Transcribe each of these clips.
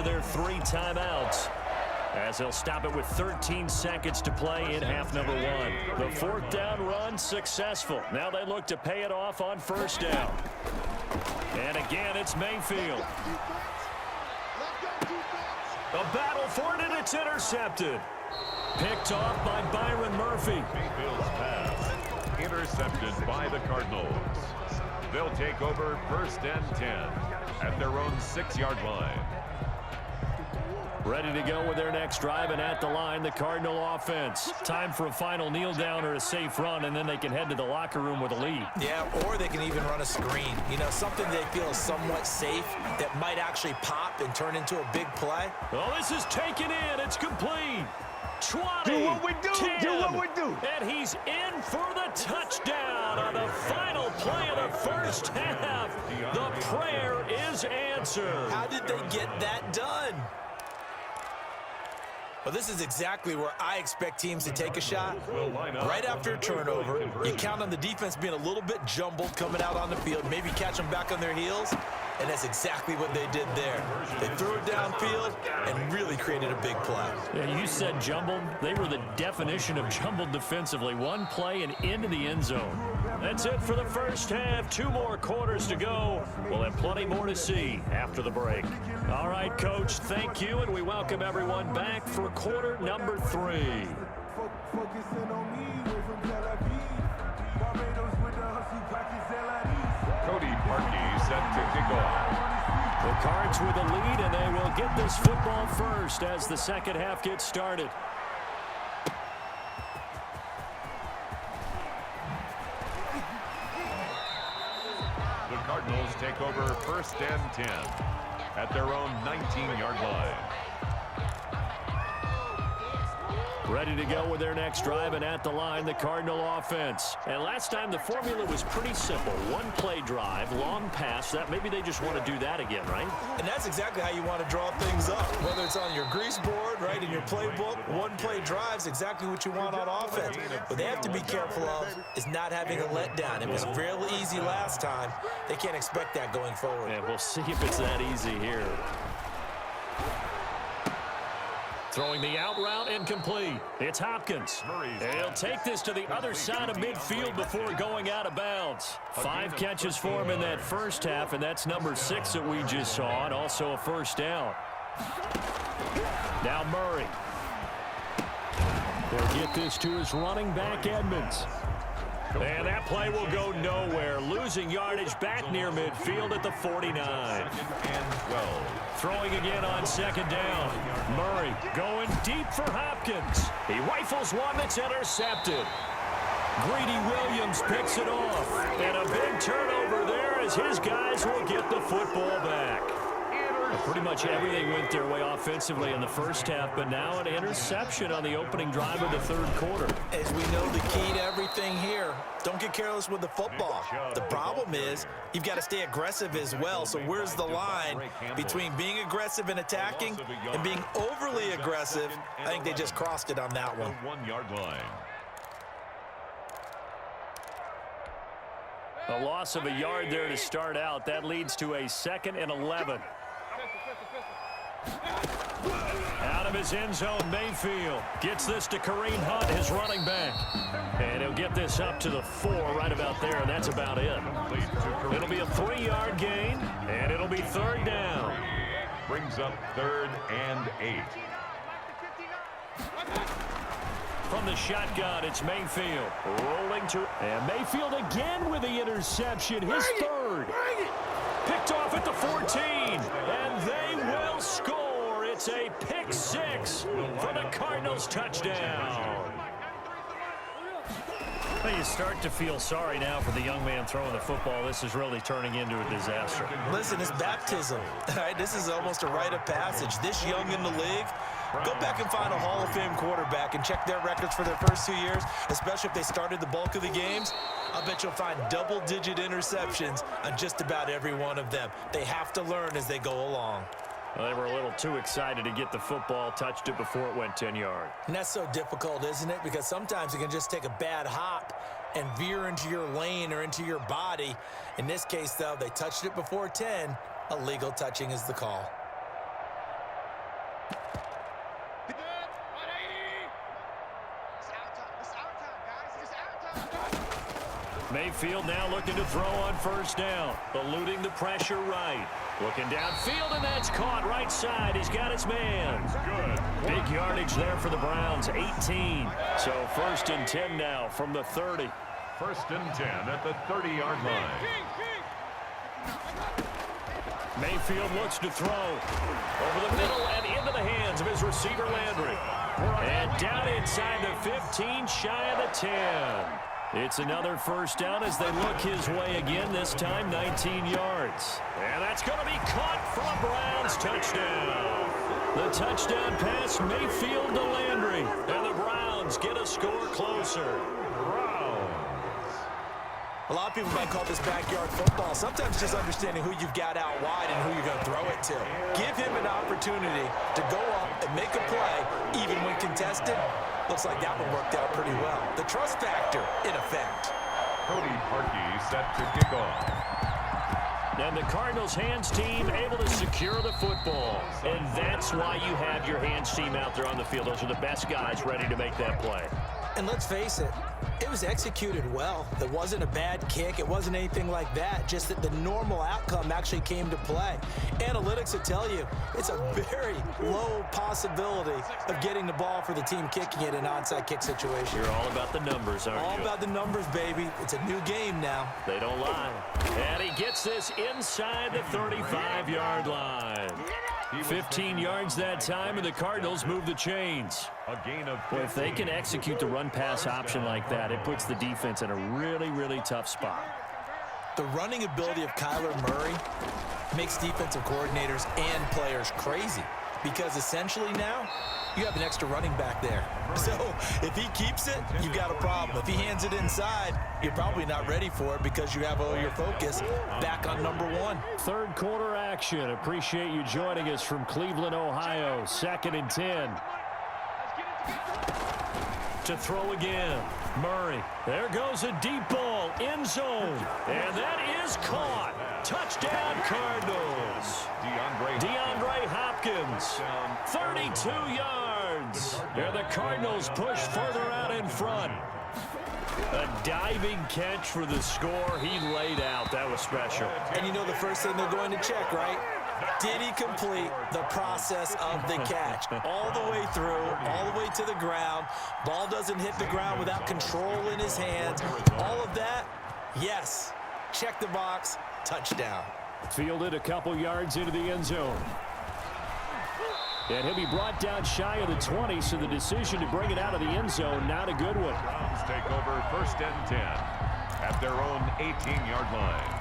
of their 3 timeouts, as they'll stop it with 13 seconds to play in half number 1. The 4th down run successful. Now they look to pay it off on 1st down. And again, it's Mayfield. A battle for it, and it's intercepted. Picked off by Byron Murphy. Mayfield's pass intercepted by the Cardinals. They'll take over 1st and 10 at their own 6-yard line. Ready to go with their next drive, and at the line, the Cardinal offense. Time for a final kneel down or a safe run, and then they can head to the locker room with a lead. Yeah, or they can even run a screen. You know, something they feel is somewhat safe that might actually pop and turn into a big play. Oh, this is taken in. It's complete. 20, do what we do, 10, do what we do. And he's in for the touchdown on the final play of the 1st half. The prayer is answered. How did they get that done? Well, this is exactly where I expect teams to take a shot. Right after a turnover, you count on the defense being a little bit jumbled coming out on the field, maybe catch them back on their heels, and that's exactly what they did there. They threw it downfield and really created a big play. Yeah, you said jumbled. They were the definition of jumbled defensively. One play and into the end zone. That's it for the 1st half. 2 more quarters to go. We'll have plenty more to see after the break. All right, Coach, thank you, and we welcome everyone back for quarter number 3. Cody Parkey set to kick off. The Cards with the lead, and they will get this football first as the 2nd half gets started. The Cardinals take over 1st and 10 at their own 19-yard line. Ready to go with their next drive, and at the line, the Cardinal offense. And last time, the formula was pretty simple. 1-play drive, long pass. That maybe they just want to do that again, right? And that's exactly how you want to draw things up. Whether it's on your grease board, right, in your playbook, 1-play drive's exactly what you want on offense. What they have to be careful of is not having a letdown. It was real easy last time. They can't expect that going forward. And we'll see if it's that easy here. Throwing the out route, incomplete. It's Hopkins. He'll take this to the other side of midfield before going out of bounds. 5 catches for him in that 1st half, and that's number 6 that we just saw, and also a 1st down. Now Murray. They'll get this to his running back, Edmonds. And that play will go nowhere. Losing yardage back near midfield at the 49. 2nd and 12. Throwing again on 2nd down. Murray going deep for Hopkins. He rifles one that's intercepted. Greedy Williams picks it off. And a big turnover there as his guys will get the football back. Pretty much everything went their way offensively in the 1st half, but now an interception on the opening drive of the 3rd quarter. As we know, the key to everything here, don't get careless with the football. The problem is you've got to stay aggressive as well. So where's the line between being aggressive and attacking and being overly aggressive? I think they just crossed it on that one. 1-yard line. A loss of a yard there to start out. That leads to a 2nd and 11. Out of his end zone, Mayfield gets this to Kareem Hunt, his running back. And he'll get this up to the 4 right about there, and that's about it. It'll be a 3-yard gain, and it'll be 3rd down. Brings up 3rd and 8. From the shotgun, it's Mayfield. Rolling to... And Mayfield again with the interception, his 3rd. Picked off at the 14, and they will score. It's a pick 6 for the Cardinals touchdown. Well, you start to feel sorry now for the young man throwing the football. This is really turning into a disaster. Listen, it's baptism. All right, this is almost a rite of passage. This young in the league, go back and find a Hall of Fame quarterback and check their records for their first 2 years, especially if they started the bulk of the games. I'll bet you'll find double-digit interceptions on just about every one of them. They have to learn as they go along. Well, they were a little too excited to get the football, touched it before it went 10 yards. And that's so difficult, isn't it? Because sometimes you can just take a bad hop and veer into your lane or into your body. In this case, though, they touched it before 10. Illegal touching is the call. Mayfield now looking to throw on first down. Eluding the pressure right. Looking downfield, and that's caught right side. He's got his man. Good. Big yardage there for the Browns, 18. So 1st and 10 now from the 30. 1st and 10 at the 30-yard line. Mayfield looks to throw over the middle and into the hands of his receiver Landry. And down inside the 15, shy of the 10. It's another first down as they look his way again, this time 19 yards. And that's going to be caught for a Browns touchdown. The touchdown pass, Mayfield to Landry. And the Browns get a score closer. A lot of people might call this backyard football. Sometimes just understanding who you've got out wide and who you're going to throw it to. Give him an opportunity to go up and make a play, even when contested. Looks like that one worked out pretty well. The trust factor in effect. Cody Parkey set to kick off. And the Cardinals' hands team able to secure the football. And that's why you have your hands team out there on the field. Those are the best guys ready to make that play. And let's face it, it was executed well. It wasn't a bad kick. It wasn't anything like that. Just that the normal outcome actually came to play. Analytics will tell you it's a very low possibility of getting the ball for the team kicking it in an onside kick situation. You're all about the numbers, aren't you? All about the numbers, baby. It's a new game now. They don't lie. And he gets this inside the 35-yard line. 15 yards that time, and the Cardinals move the chains. A gain of 15. Well, if they can execute the run-pass option like that, it puts the defense in a really, really tough spot. The running ability of Kyler Murray makes defensive coordinators and players crazy because essentially now you have an extra running back there. So if he keeps it, you've got a problem. If he hands it inside, you're probably not ready for it because you have all your focus back on number one. Third quarter action. Appreciate you joining us from Cleveland, Ohio. 2nd and 10. To throw again. Murray. There goes a deep ball. End zone. And that is caught. Touchdown, Cardinals. DeAndre Hopkins. 32 yards. And the Cardinals push further out in front. A diving catch for the score. He laid out. That was special. And you know the first thing they're going to check, right? Did he complete the process of the catch? All the way through, all the way to the ground. Ball doesn't hit the ground without control in his hands. All of that, yes. Check the box, touchdown. Fielded a couple yards into the end zone. And he'll be brought down shy of the 20, so the decision to bring it out of the end zone, not a good one. Browns take over 1st and 10 at their own 18-yard line.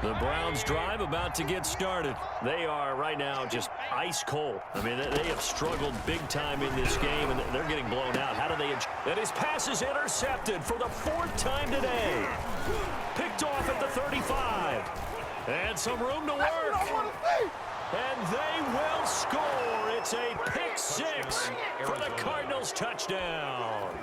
The Browns drive about to get started. They are right now just ice cold. I mean, they have struggled big time in this game, and they're getting blown out. How do they... And his pass is intercepted for the 4th time today. Picked off at the 35. And some room to work. And they will score. It's a pick 6 for the Cardinals touchdown.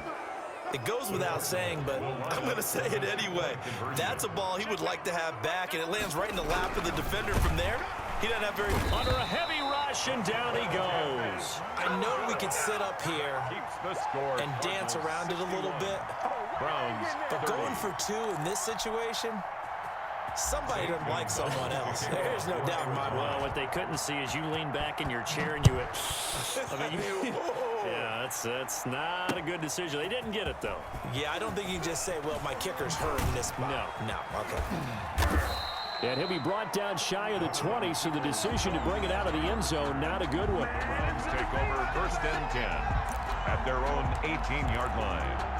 It goes without saying, but I'm going to say it anyway. That's a ball he would like to have back, and it lands right in the lap of the defender from there. He doesn't have very... Under a heavy rush, and down he goes. I know we could sit up here and dance around it a little bit. Browns, But going for 2 in this situation, somebody doesn't like someone else. There's no doubt in my mind. Well, what they couldn't see is you lean back in your chair and you went... I mean, yeah, that's not a good decision. They didn't get it, though. Yeah, I don't think you can just say, well, my kicker's hurt in this spot. No, okay. And he'll be brought down shy of the 20, so the decision to bring it out of the end zone, not a good one. Browns take over 1st and 10 at their own 18-yard line.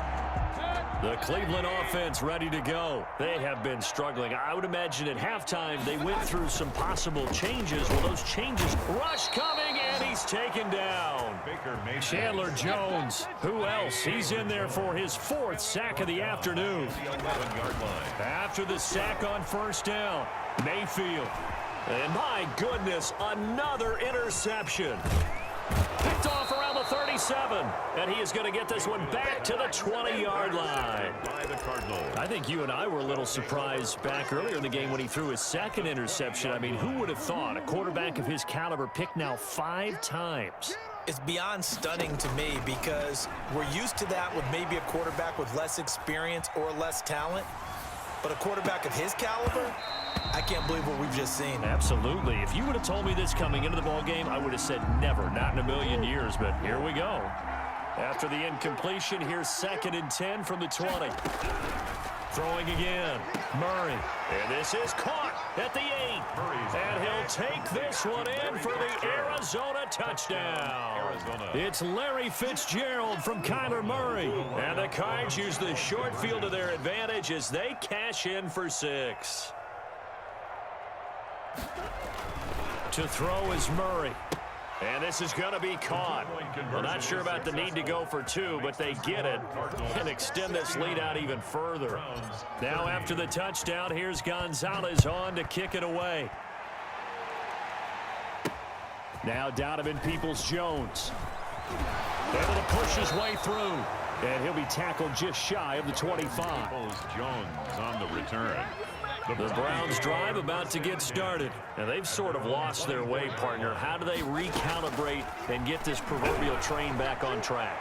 The Cleveland offense ready to go. They have been struggling. I would imagine at halftime they went through some possible changes. Well, those changes, rush coming, and he's taken down. Chandler Jones. Who else? He's in there for his 4th sack of the afternoon. After the sack on first down, Mayfield. And my goodness, another interception. Picked off around the 37, and he is going to get this one back to the 20-yard line. I think you and I were a little surprised back earlier in the game when he threw his 2nd interception. I mean, who would have thought a quarterback of his caliber picked now 5 times? It's beyond stunning to me because we're used to that with maybe a quarterback with less experience or less talent. But a quarterback of his caliber, I can't believe what we've just seen. Absolutely. If you would have told me this coming into the ballgame, I would have said never, not in a million years. But here we go. After the incompletion, here's 2nd and 10 from the 20. Throwing again. Murray. And this is caught at the 8. And he'll take this one in for the Arizona touchdown. It's Larry Fitzgerald from Kyler Murray. And the Cards use the short field to their advantage as they cash in for 6. To throw is Murray. And this is going to be caught. Well, not sure about the need to go for 2, but they get it and extend this lead out even further. Now after the touchdown, here's Gonzalez on to kick it away. Now Donovan Peoples-Jones. Able to push his way through. And he'll be tackled just shy of the 25. Jones on the return. The Browns drive about to get started. And they've sort of lost their way, partner. How do they recalibrate and get this proverbial train back on track?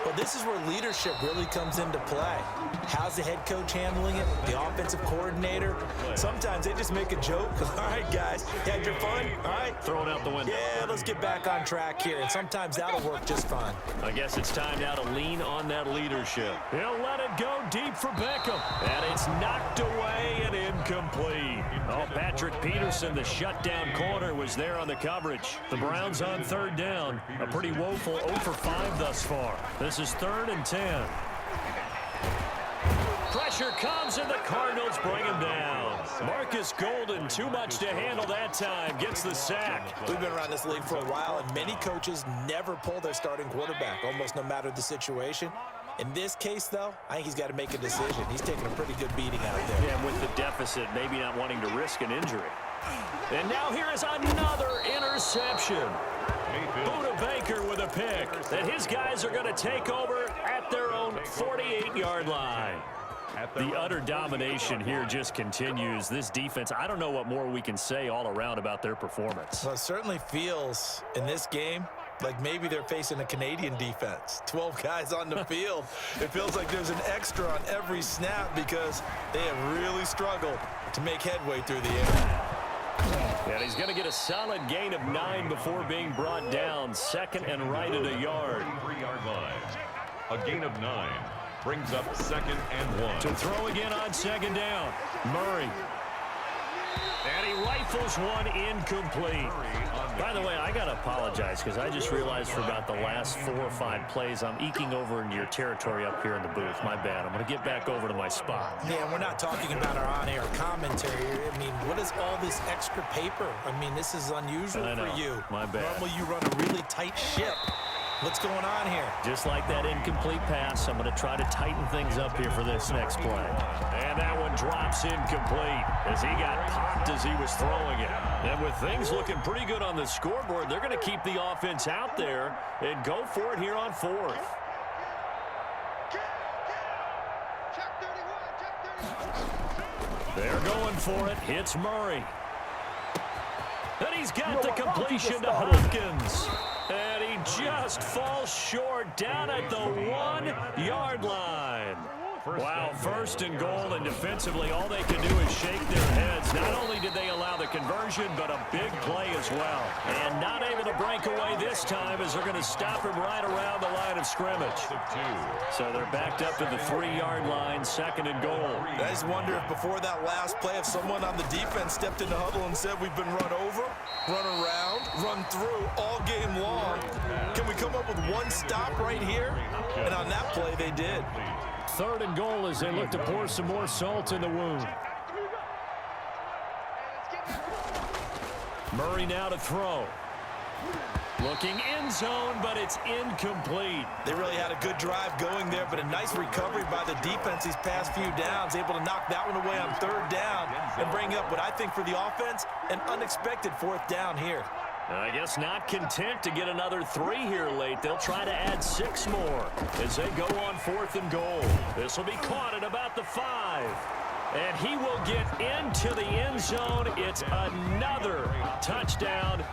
Well, this is where leadership really comes into play. How's the head coach handling it? The offensive coordinator? Sometimes they just make a joke. All right, guys, you had your fun? All right. Throw it out the window. Yeah, let's get back on track here. And sometimes that'll work just fine. I guess it's time now to lean on that leadership. He'll let it go deep for Beckham. And it's knocked away and incomplete. Oh, Patrick Peterson, the shutdown corner, was there on the coverage. The Browns on 3rd down. A pretty woeful 0 for 5 thus far. This is 3rd and 10. Pressure comes and the Cardinals bring him down. Marcus Golden, too much to handle that time, gets the sack. We've been around this league for a while, and many coaches never pull their starting quarterback, almost no matter the situation. In this case, though, I think he's got to make a decision. He's taking a pretty good beating out there. Yeah, and with the deficit, maybe not wanting to risk an injury. And now here is another interception. Buda Baker with a pick. And his guys are going to take over at their own 48-yard line. The utter domination here just continues. This defense, I don't know what more we can say all around about their performance. Well, it certainly feels in this game like maybe they're facing a Canadian defense. 12 guys on the field. It feels like there's an extra on every snap because they have really struggled to make headway through the air. And he's going to get a solid gain of 9 before being brought down. 2nd and right at a yard. 3-yard line. A gain of 9 brings up 2nd and 1. To throw again on 2nd down. Murray. And he rifles one incomplete. By the way, I got to apologize because I just realized for about the last 4 or 5 plays, I'm eking over into your territory up here in the booth. My bad. I'm going to get back over to my spot. Yeah, we're not talking about our on-air commentary. I mean, what is all this extra paper? I mean, this is unusual for you. My bad. Normally you run a really tight ship. What's going on here? Just like that incomplete pass, I'm going to try to tighten things up here for this next play. And that one drops incomplete as he got popped as he was throwing it. And with things looking pretty good on the scoreboard, they're going to keep the offense out there and go for it here on 4th. They're going for it. Hits Murray. And he's got the completion to Hopkins. And he just falls short down at the 1-yard line. Wow, 1st and goal, and defensively all they can do is shake their heads. Not only did they allow the conversion, but a big play as well. And not able to break away this time as they're going to stop him right around the line of scrimmage. So they're backed up to the 3-yard line, 2nd and goal. I just wonder if before that last play, if someone on the defense stepped in the huddle and said, we've been run over, run around, run through all game long. Can we come up with one stop right here? And on that play, they did. 3rd and goal as they look to pour some more salt in the wound. Murray now to throw. Looking end zone, but it's incomplete. They really had a good drive going there, but a nice recovery by the defense these past few downs, able to knock that one away on 3rd down and bring up what I think for the offense, an unexpected 4th down here. I guess not content to get another 3 here late. They'll try to add 6 more as they go on 4th and goal. This will be caught at about the 5. And he will get into the end zone. It's another touchdown.